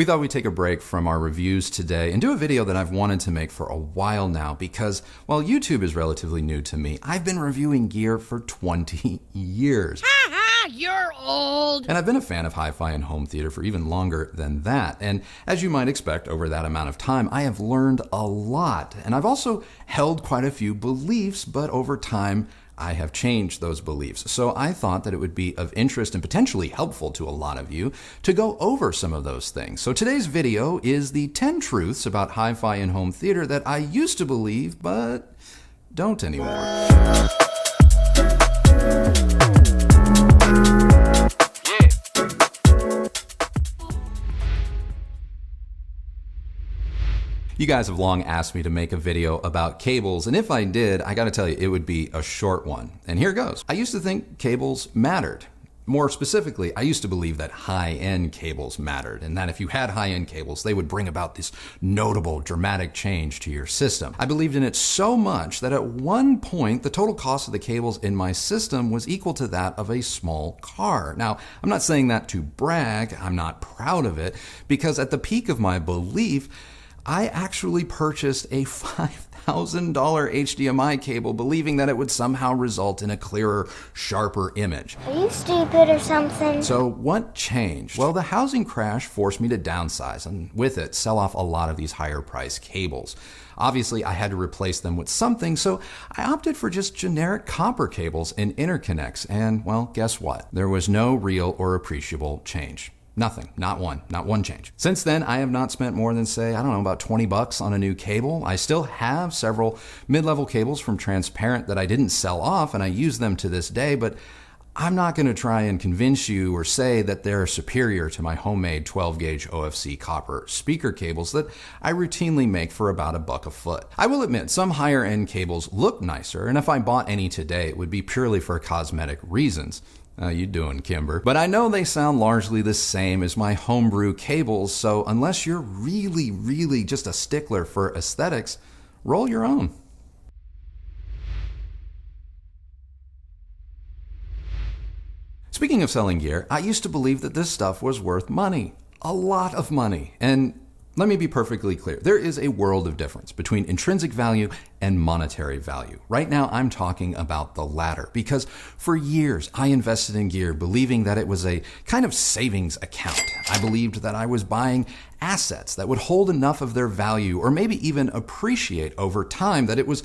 We thought we'd take a break from our reviews today and do a video that I've wanted to make for a while now because, while YouTube is relatively new to me, I've been reviewing gear for 20 years. You're old! And I've been a fan of HiFi and Home Theater for even longer than that. And as you might expect, over that amount of time, I have learned a lot. And I've also held quite a few beliefs, but over time, I have changed those beliefs. So I thought that it would be of interest and potentially helpful to a lot of you to go over some of those things. So today's video is the 10 truths about HiFi and Home Theater that I used to believe, but don't anymore. You guys have long asked me to make a video about cables, and if I did, I gotta tell you, it would be a short one. And here goes. I used to think cables mattered. More specifically, I used to believe that high-end cables mattered, and that if you had high-end cables, they would bring about this notable, dramatic change to your system. I believed in it so much that at one point, the total cost of the cables in my system was equal to that of a small car. Now, I'm not saying that to brag, I'm not proud of it, because at the peak of my belief, I actually purchased a $5,000 HDMI cable believing that it would somehow result in a clearer, sharper image. Are you stupid or something? So what changed? Well, the housing crash forced me to downsize and with it sell off a lot of these higher priced cables. Obviously, I had to replace them with something, so I opted for just generic copper cables and interconnects. And well, guess what? There was no real or appreciable change. Nothing, not one change. Since then, I have not spent more than, say, I don't know, about 20 bucks on a new cable. I still have several mid-level cables from Transparent that I didn't sell off, and I use them to this day, but I'm not going to try and convince you or say that they're superior to my homemade 12-gauge OFC copper speaker cables that I routinely make for about $1 a foot. I will admit, some higher-end cables look nicer, and if I bought any today, it would be purely for cosmetic reasons. How you doing, Kimber? But I know they sound largely the same as my homebrew cables, so unless you're really just a stickler for aesthetics, roll your own. Speaking of selling gear, I used to believe that this stuff was worth money. A lot of money. And let me be perfectly clear. There is a world of difference between intrinsic value and monetary value. Right now, I'm talking about the latter because for years, I invested in gear believing that it was a kind of savings account. I believed that I was buying assets that would hold enough of their value or maybe even appreciate over time that it was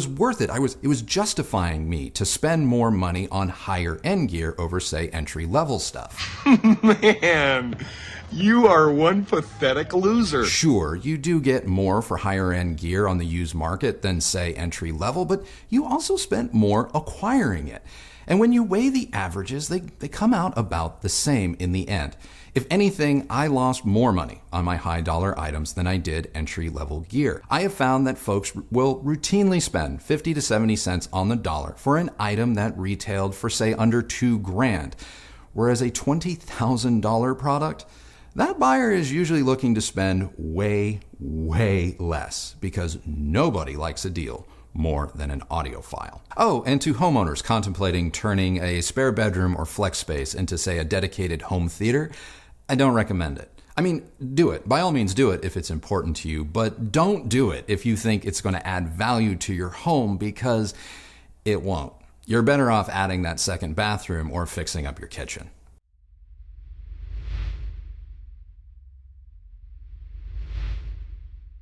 worth it. It was justifying me to spend more money on higher end gear over, say, entry level stuff. Man, you are one pathetic loser. Sure, you do get more for higher end gear on the used market than, say, entry level, but you also spent more acquiring it. And when you weigh the averages, they come out about the same in the end. If anything, I lost more money on my high dollar items than I did entry level gear. I have found that folks will routinely spend 50 to 70 cents on the dollar for an item that retailed for, say, under $2,000, whereas a $20,000 product, that buyer is usually looking to spend way less because nobody likes a deal more than an audiophile. Oh, and to homeowners contemplating turning a spare bedroom or flex space into, say, a dedicated home theater, I don't recommend it. I mean, do it. By all means, do it if it's important to you, but don't do it if you think it's going to add value to your home because it won't. You're better off adding that second bathroom or fixing up your kitchen.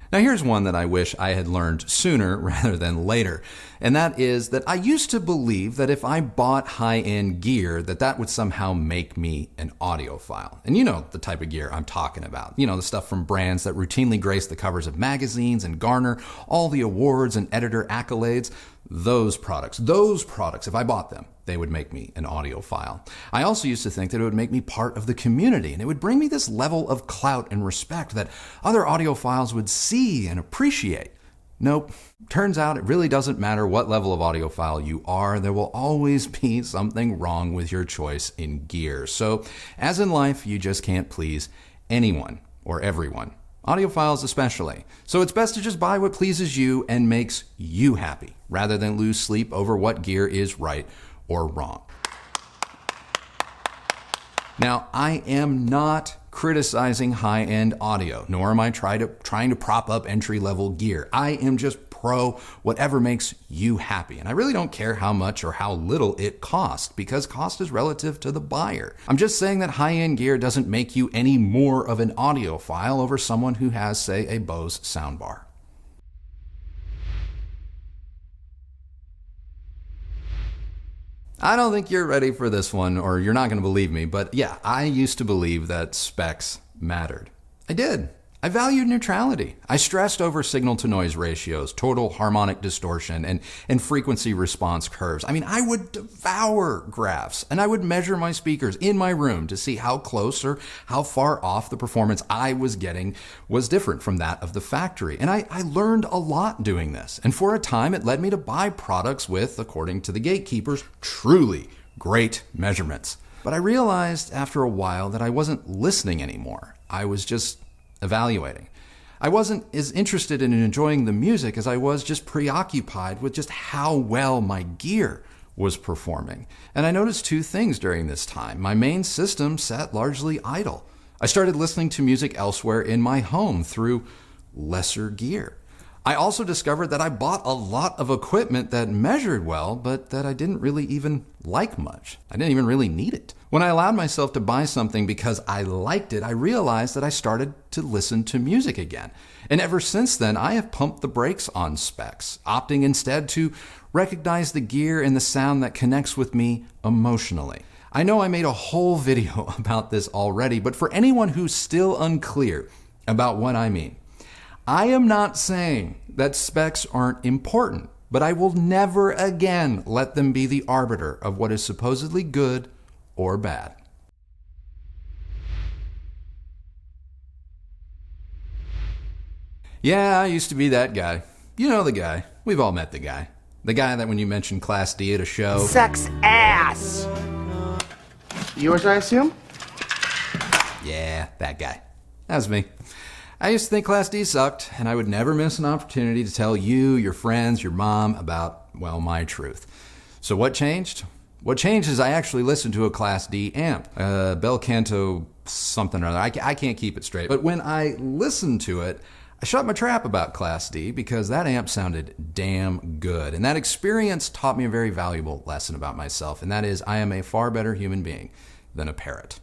Now here's one that I wish I had learned sooner rather than later, and that is that I used to believe that if I bought high-end gear that would somehow make me an audiophile. And you know the type of gear I'm talking about. You know, the stuff from brands that routinely grace the covers of magazines and garner all the awards and editor accolades. Those products, if I bought them, they would make me an audiophile. I also used to think that it would make me part of the community and it would bring me this level of clout and respect that other audiophiles would see and appreciate. Nope. Turns out it really doesn't matter what level of audiophile you are, there will always be something wrong with your choice in gear. So, as in life, you just can't please anyone or everyone. Audiophiles especially. So it's best to just buy what pleases you and makes you happy, rather than lose sleep over what gear is right or wrong. Now, I am not criticizing high-end audio, nor am I trying to prop up entry-level gear. I am just pro whatever makes you happy. And I really don't care how much or how little it costs, because cost is relative to the buyer. I'm just saying that high-end gear doesn't make you any more of an audiophile over someone who has, say, a Bose soundbar. I don't think you're ready for this one, or you're not going to believe me, but yeah, I used to believe that specs mattered. I did. I valued neutrality. I stressed over signal-to-noise ratios, total harmonic distortion, and frequency response curves. I mean, I would devour graphs, and I would measure my speakers in my room to see how close or how far off the performance I was getting was different from that of the factory. And I learned a lot doing this. And for a time, it led me to buy products with, according to the gatekeepers, truly great measurements. But I realized after a while that I wasn't listening anymore. I was just evaluating. I wasn't as interested in enjoying the music as I was just preoccupied with just how well my gear was performing. And I noticed two things during this time. My main system sat largely idle. I started listening to music elsewhere in my home through lesser gear. I also discovered that I bought a lot of equipment that measured well, but that I didn't really even like much. I didn't even really need it. When I allowed myself to buy something because I liked it, I realized that I started to listen to music again. And ever since then, I have pumped the brakes on specs, opting instead to recognize the gear and the sound that connects with me emotionally. I know I made a whole video about this already, but for anyone who's still unclear about what I mean, I am not saying that specs aren't important, but I will never again let them be the arbiter of what is supposedly good or bad. Yeah, I used to be that guy. You know the guy. We've all met the guy. The guy that when you mention Class D at a show... Sucks ass! Yours, I assume? Yeah, that guy. That was me. I used to think Class D sucked, and I would never miss an opportunity to tell you, your friends, your mom about, well, my truth. So what changed? What changed is I actually listened to a Class D amp, Bel Canto something or other. I can't keep it straight. But when I listened to it, I shut my trap about Class D because that amp sounded damn good. And that experience taught me a very valuable lesson about myself, and that is I am a far better human being than a parrot.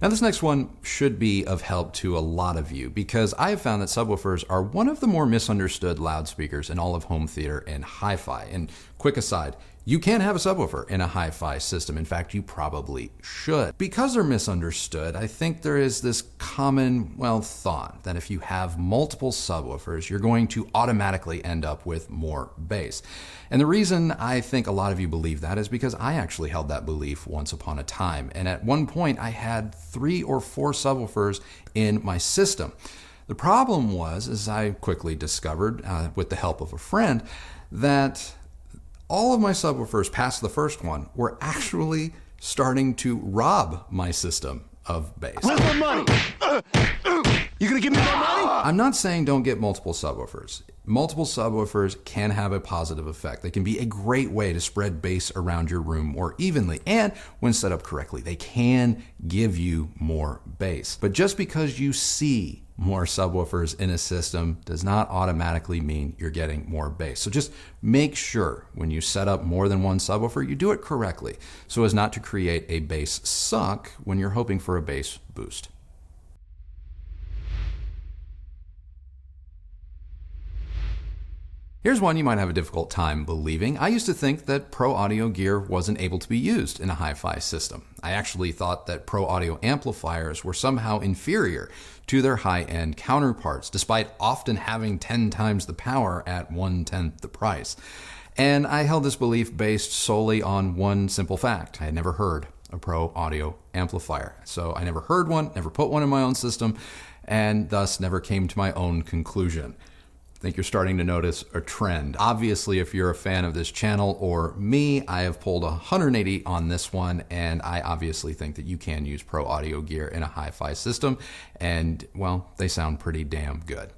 Now this next one should be of help to a lot of you because I have found that subwoofers are one of the more misunderstood loudspeakers in all of home theater and hi-fi. And quick aside, you can have a subwoofer in a hi-fi system. In fact, you probably should. Because they're misunderstood, I think there is this common, thought that if you have multiple subwoofers, you're going to automatically end up with more bass. And the reason I think a lot of you believe that is because I actually held that belief once upon a time. And at one point, I had 3 or 4 subwoofers in my system. The problem was, as I quickly discovered with the help of a friend, that all of my subwoofers past the first one were actually starting to rob my system of bass. Where's my money? You gonna give me my money? I'm not saying don't get multiple subwoofers. Multiple subwoofers can have a positive effect. They can be a great way to spread bass around your room more evenly. And when set up correctly, they can give you more bass. But just because you see more subwoofers in a system does not automatically mean you're getting more bass. So just make sure when you set up more than one subwoofer, you do it correctly so as not to create a bass suck when you're hoping for a bass boost. Here's one you might have a difficult time believing. I used to think that pro audio gear wasn't able to be used in a hi-fi system. I actually thought that pro audio amplifiers were somehow inferior to their high-end counterparts, despite often having 10 times the power at 1/10 the price. And I held this belief based solely on one simple fact. I had never heard a pro audio amplifier. So I never heard one, never put one in my own system, and thus never came to my own conclusion. I think you're starting to notice a trend. Obviously, if you're a fan of this channel or me, I have pulled 180 on this one, and I obviously think that you can use pro audio gear in a hi-fi system, and well, they sound pretty damn good.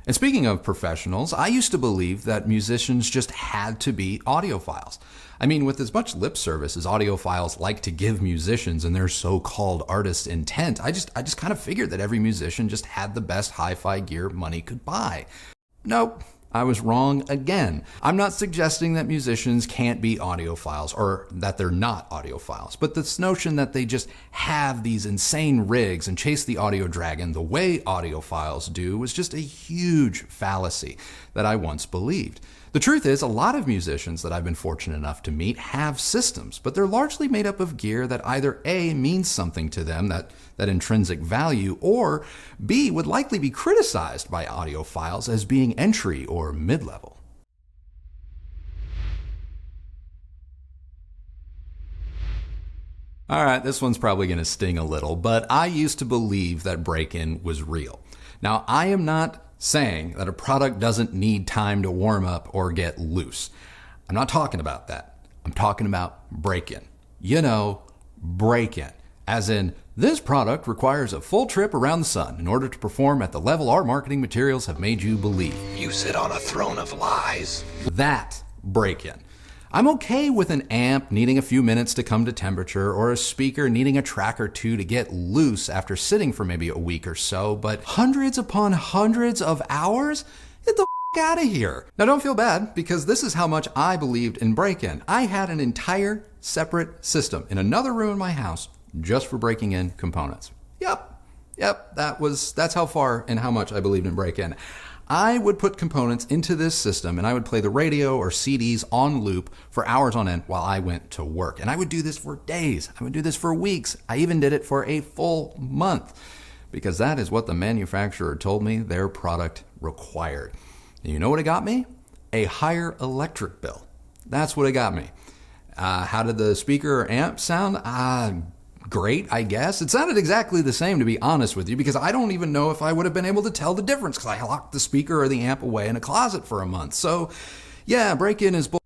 And speaking of professionals, I used to believe that musicians just had to be audiophiles. I mean, with as much lip service as audiophiles like to give musicians and their so-called artist intent, I just kind of figured that every musician just had the best hi-fi gear money could buy. Nope. I was wrong again. I'm not suggesting that musicians can't be audiophiles or that they're not audiophiles, but this notion that they just have these insane rigs and chase the audio dragon the way audiophiles do was just a huge fallacy that I once believed. The truth is, a lot of musicians that I've been fortunate enough to meet have systems, but they're largely made up of gear that either A, means something to them, that intrinsic value, or B, would likely be criticized by audiophiles as being entry or mid-level. All right, this one's probably going to sting a little, but I used to believe that break-in was real. Now, I am not saying that a product doesn't need time to warm up or get loose. I'm not talking about that. I'm talking about break-in. You know, break-in. As in, this product requires a full trip around the sun in order to perform at the level our marketing materials have made you believe. You sit on a throne of lies. That break-in. I'm okay with an amp needing a few minutes to come to temperature or a speaker needing a track or two to get loose after sitting for maybe a week or so, but hundreds upon hundreds of hours? Get the out of here. Now don't feel bad, because this is how much I believed in break-in. I had an entire separate system in another room in my house just for breaking in components. Yep, that's how far and how much I believed in break-in. I would put components into this system and I would play the radio or CDs on loop for hours on end while I went to work. And I would do this for days. I would do this for weeks. I even did it for a full month, because that is what the manufacturer told me their product required. And you know what it got me? A higher electric bill. That's what it got me. How did the speaker or amp sound? Great, I guess. It sounded exactly the same, to be honest with you, because I don't even know if I would have been able to tell the difference, because I locked the speaker or the amp away in a closet for a month. So, yeah, break-in is bull.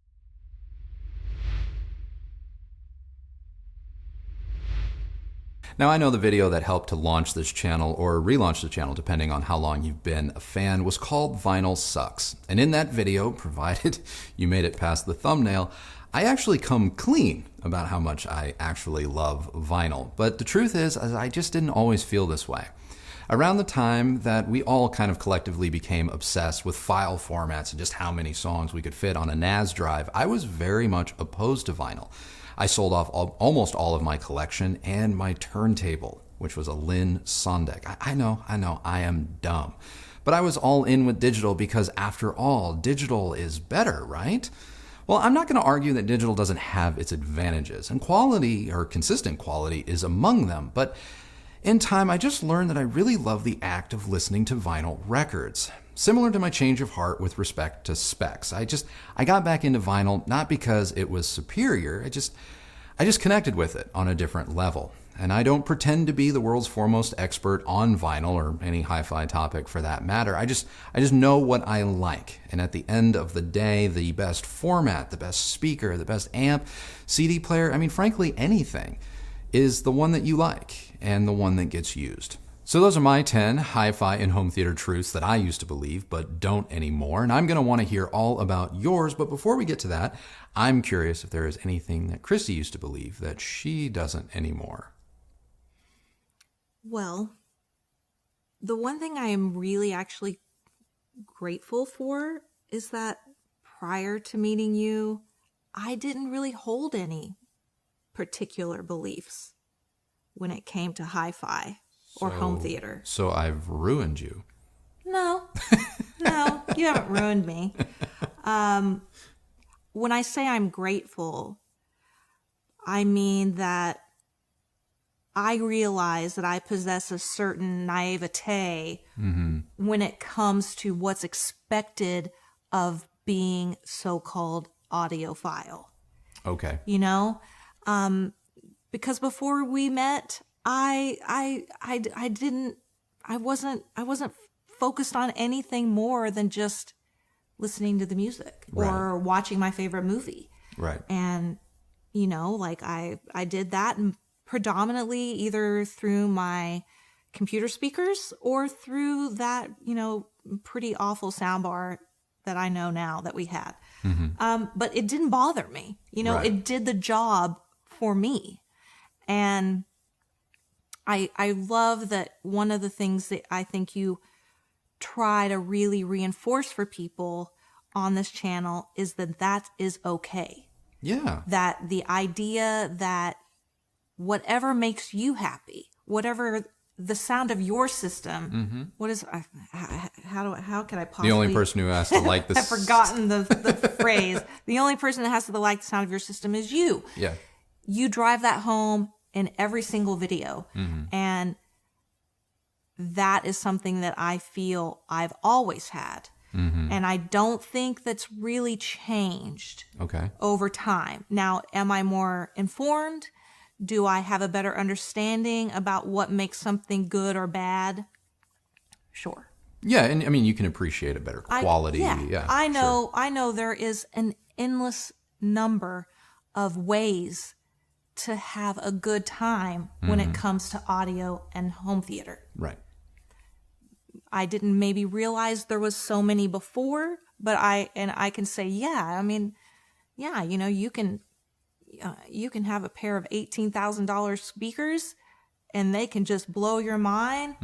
Now, I know the video that helped to launch this channel, or relaunch the channel, depending on how long you've been a fan, was called Vinyl Sucks. And in that video, provided you made it past the thumbnail, I actually come clean about how much I actually love vinyl. But the truth is, I just didn't always feel this way. Around the time that we all kind of collectively became obsessed with file formats and just how many songs we could fit on a NAS drive, I was very much opposed to vinyl. I sold off almost all of my collection and my turntable, which was a Lynn Sondek. I know, I am dumb. But I was all in with digital because, after all, digital is better, right? Well, I'm not going to argue that digital doesn't have its advantages, and quality, or consistent quality, is among them. But in time, I just learned that I really love the act of listening to vinyl records. Similar to my change of heart with respect to specs. I got back into vinyl not because it was superior. I just connected with it on a different level. And I don't pretend to be the world's foremost expert on vinyl, or any hi-fi topic for that matter. I just know what I like. And at the end of the day, the best format, the best speaker, the best amp, CD player, I mean, frankly, anything, is the one that you like and the one that gets used. So those are my 10 hi-fi and home theater truths that I used to believe but don't anymore. And I'm going to want to hear all about yours. But before we get to that, I'm curious if there is anything that KRISTI used to believe that she doesn't anymore. Well, the one thing I am really actually grateful for is that prior to meeting you, I didn't really hold any particular beliefs when it came to hi-fi or home theater. So I've ruined you. No, you haven't ruined me. When I say I'm grateful, I mean that I realize that I possess a certain naivete when it comes to what's expected of being so-called audiophile. Okay. You know, because before we met, I wasn't focused on anything more than just listening to the music or watching my favorite movie. Right. And, you know, like I did that predominantly either through my computer speakers or through that, you know, pretty awful soundbar that I know now that we had. But it didn't bother me. Right. It did the job for me. And I love that one of the things that I think you try to really reinforce for people on this channel is that is okay. Yeah. That the idea that whatever makes you happy, whatever the sound of your system, what is, how can I possibly? The only person who has to like this. I've forgotten the phrase. The only person that has to like the sound of your system is you. Yeah. You drive that home in every single video. And that is something that I feel I've always had. And I don't think that's really changed over time. Now, am I more informed? Do I have a better understanding about what makes something good or bad? Sure. Yeah, and I mean, you can appreciate a better quality. I know there is an endless number of ways to have a good time when it comes to audio and home theater. Right. I didn't maybe realize there was so many before, but I can say, you can have a pair of $18,000 speakers and they can just blow your mind.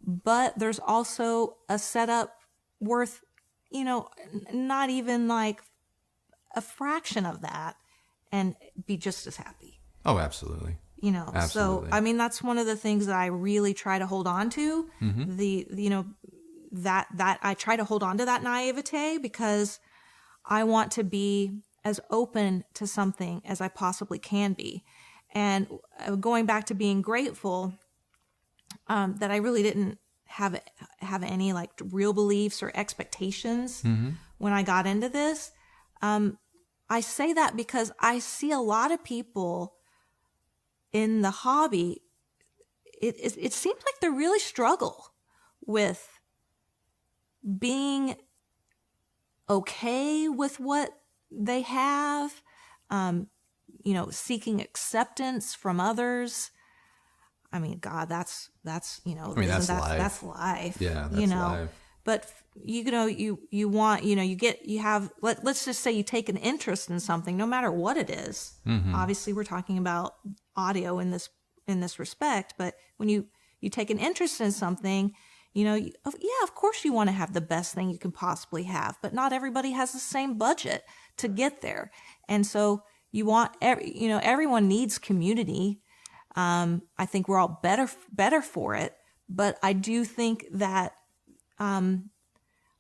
But there's also a setup worth, not even like a fraction of that and be just as happy. Oh, absolutely. Absolutely. So, I mean, that's one of the things that I really try to hold on to. That I try to hold on to that naivete because I want to be as open to something as I possibly can be. And going back to being grateful, that I really didn't have any like real beliefs or expectations when I got into this. I say that because I see a lot of people in the hobby. It seems like they really struggle with being okay with what they have, seeking acceptance from others. I mean, God, that's that's life. That's life. Yeah, that's life. But you want, let's just say you take an interest in something, no matter what it is. Obviously, we're talking about audio in this respect, but when you take an interest in something, of course you want to have the best thing you can possibly have, but not everybody has the same budget to get there. And so you want, everyone needs community. I think we're all better for it, but I do think that,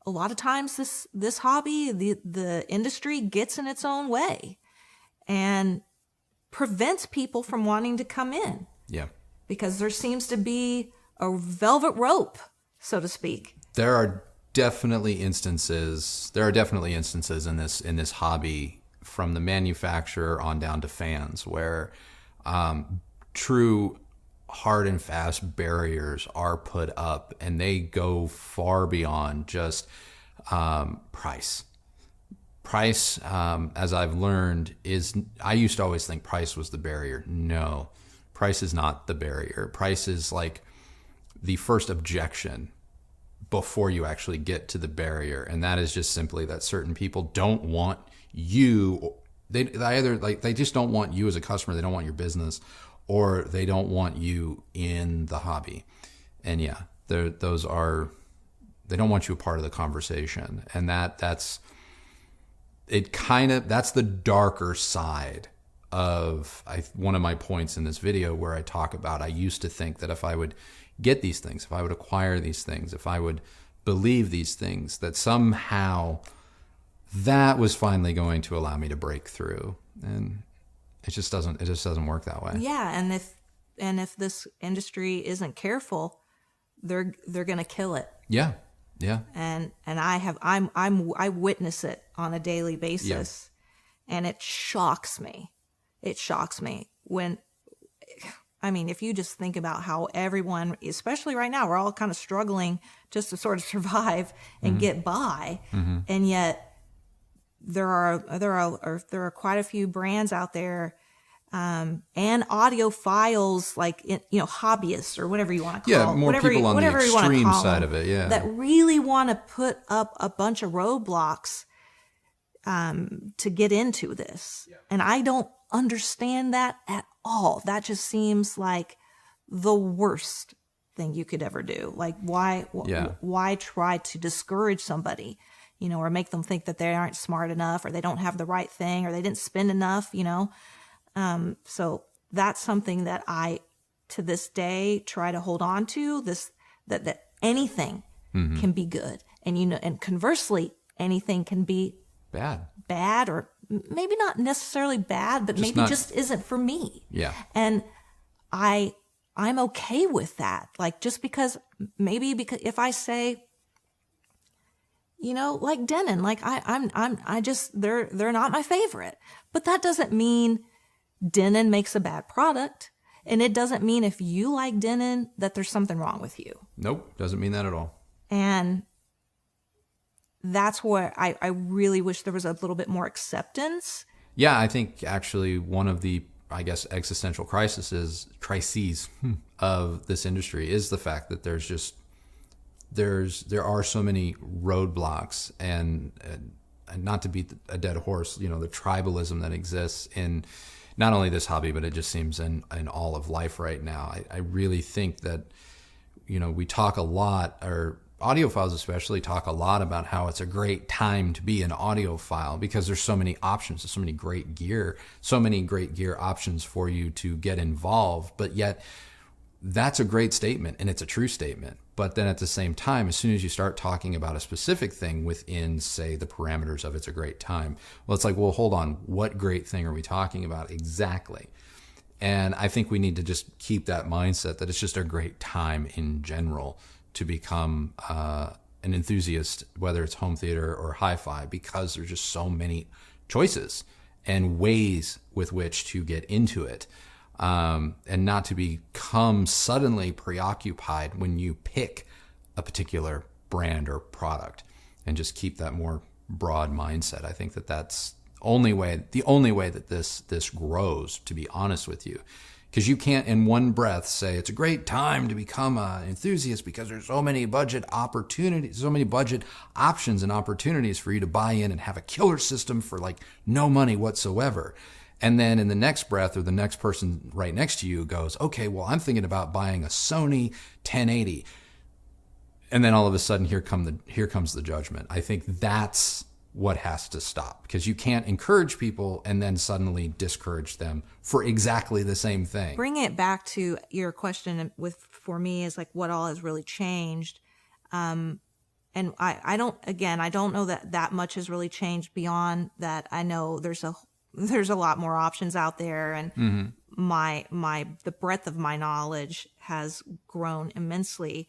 a lot of times this hobby, the industry gets in its own way and prevents people from wanting to come in. Yeah. Because there seems to be a velvet rope, so to speak. There are definitely instances in this hobby, from the manufacturer on down to fans, where true hard and fast barriers are put up, and they go far beyond just price. Price, as I've learned, I used to always think price was the barrier. No, price is not the barrier. Price is like the first objection before you actually get to the barrier. And that is just simply that certain people don't want you. They just don't want you as a customer. They don't want your business, or they don't want you in the hobby. And yeah, they don't want you a part of the conversation. And that's the darker side of one of my points in this video, where I talk about, I used to think that if I would get these things, if I would acquire these things, if I would believe these things, that somehow that was finally going to allow me to break through. And it just doesn't work that way. Yeah, and if this industry isn't careful, they're gonna kill it. Yeah. Yeah. And I witness it on a daily basis, and it shocks me. It shocks me when, if you just think about how everyone, especially right now, we're all kind of struggling just to sort of survive and get by, and yet there are quite a few brands out there and audiophiles, like, hobbyists or whatever you want to call Yeah, more people on the extreme side of it, yeah. that really want to put up a bunch of roadblocks to get into this. Yeah. And I don't understand that at all. That just seems like the worst thing you could ever do. Like, why try to discourage somebody, or make them think that they aren't smart enough, or they don't have the right thing, or they didn't spend enough, So that's something that I, to this day, try to hold on to, that anything can be good. And, and conversely, anything can be bad, or maybe not necessarily bad, but just isn't for me. Yeah. And I'm okay with that. Like, just because if I say, like Denon, like they're not my favorite, but that doesn't mean Denon makes a bad product. And it doesn't mean if you like Denon that there's something wrong with you. Nope. Doesn't mean that at all. And that's where I really wish there was a little bit more acceptance. Yeah, I think actually one of the, existential crises of this industry is the fact that there are so many roadblocks, and not to beat a dead horse, the tribalism that exists in not only this hobby, but it just seems in all of life right now. I really think that, we talk a lot, or audiophiles especially talk a lot about how it's a great time to be an audiophile because there's so many options, there's so many great gear options for you to get involved. But yet that's a great statement, and it's a true statement. But then at the same time, as soon as you start talking about a specific thing within, say, the parameters of it's a great time, well, it's like, well, hold on, what great thing are we talking about exactly? And I think we need to just keep that mindset that it's just a great time in general to become an enthusiast, whether it's home theater or hi-fi, because there's just so many choices and ways with which to get into it. And not to become suddenly preoccupied when you pick a particular brand or product, and just keep that more broad mindset. I think that that's the only way that this grows, to be honest with you, because you can't in one breath say it's a great time to become an enthusiast because there's so many budget opportunities, so many budget options and opportunities for you to buy in and have a killer system for like no money whatsoever. And then in the next breath, or the next person right next to you goes, okay, well, I'm thinking about buying a Sony 1080. And then all of a sudden, here comes the judgment. I think that's what has to stop, because you can't encourage people and then suddenly discourage them for exactly the same thing. Bringing it back to your question for me is like, what all has really changed? And I don't know that much has really changed beyond that. I know there's a lot more options out there, and the breadth of my knowledge has grown immensely.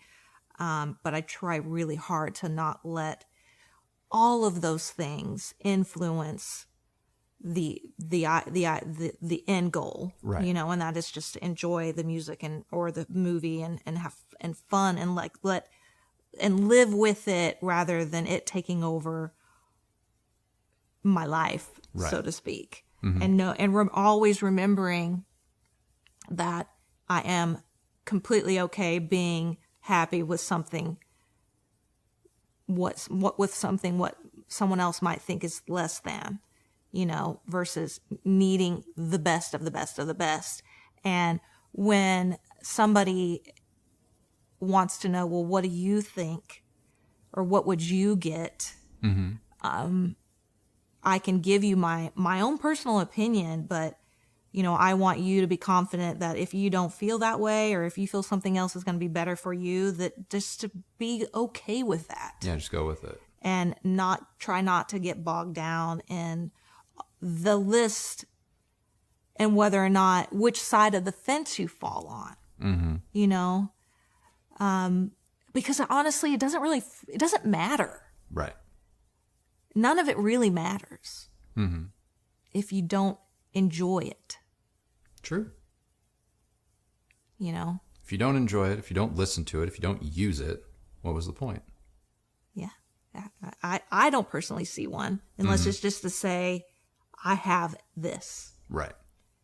But I try really hard to not let all of those things influence the end goal, right? And that is just to enjoy the music or the movie and have fun and live with it, rather than it taking over my life, right, so to speak. And always remembering that I am completely okay being happy with something, what someone else might think is less than, versus needing the best of the best of the best. And when somebody wants to know, well, what do you think, or what would you get? I can give you my own personal opinion, but, I want you to be confident that if you don't feel that way, or if you feel something else is going to be better for you, that just to be okay with that. Yeah, just go with it. And try not to get bogged down in the list and whether or not which side of the fence you fall on, because honestly, it doesn't matter. Right. None of it really matters if you don't enjoy it. True. If you don't enjoy it, if you don't listen to it, if you don't use it, what was the point? Yeah. I don't personally see one, unless it's just to say, I have this. Right.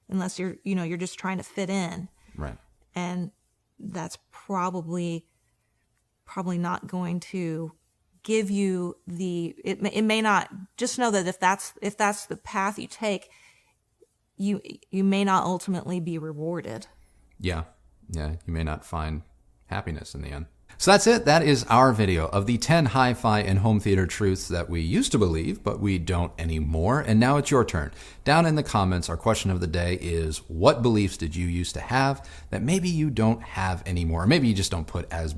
unless you're just trying to fit in. Right. And that's probably not going to give you it may not. Just know that if that's the path you take, you may not ultimately be rewarded. Yeah. You may not find happiness in the end. So that's it. That is our video of the 10 hi-fi and home theater truths that we used to believe, but we don't anymore. And now it's your turn. Down in the comments, our question of the day is, what beliefs did you used to have that maybe you don't have anymore? Or maybe you just don't put as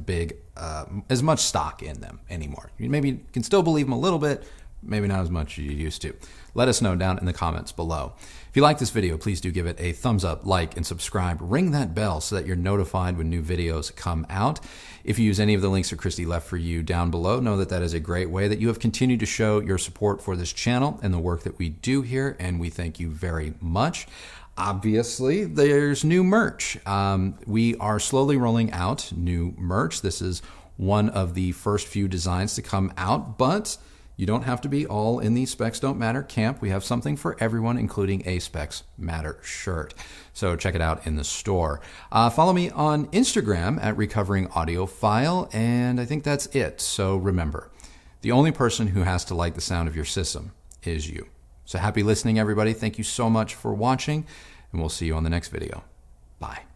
much stock in them anymore. You maybe can still believe them a little bit, maybe not as much as you used to. Let us know down in the comments below. If you like this video, please do give it a thumbs up, like, and subscribe. Ring that bell so that you're notified when new videos come out. If you use any of the links that KRISTI left for you down below, know that that is a great way that you have continued to show your support for this channel and the work that we do here, and we thank you very much. Obviously, there's new merch. We are slowly rolling out new merch. This is one of the first few designs to come out, but you don't have to be all in the Specs Don't Matter camp. We have something for everyone, including a Specs Matter shirt. So check it out in the store. Follow me on Instagram at Recovering Audiophile, and I think that's it. So remember, the only person who has to like the sound of your system is you. So happy listening, everybody. Thank you so much for watching, and we'll see you on the next video. Bye.